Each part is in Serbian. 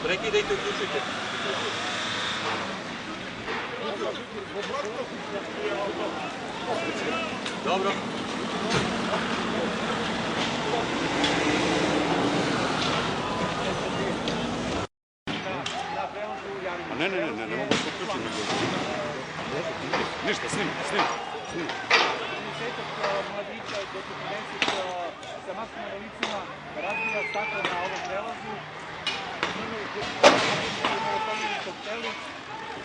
Prekidajte, uključujte. Dobro. Ne mogu se uključiti. Ništa, snima. Desetak mladića do 40 sa maskovim licima razbija staklo na ovom prelazu.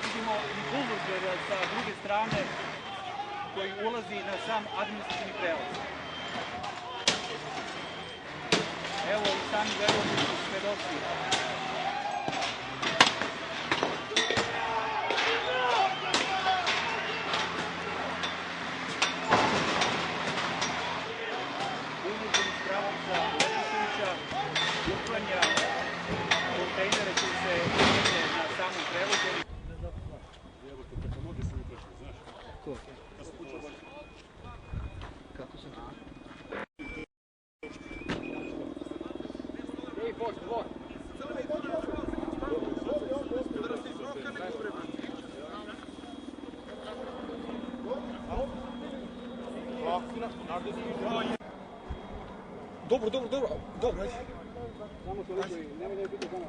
Vidimo i buldozer sa druge strane koji ulazi na sam administrativni prelaz. Evo i sami verovni su svedoci. Uklanja kontejnere koji se nalaze na samom prevozu. Ko? Kako se to? Ej, Bor! Dobro. Samo toliko, nemoj da je biti dana.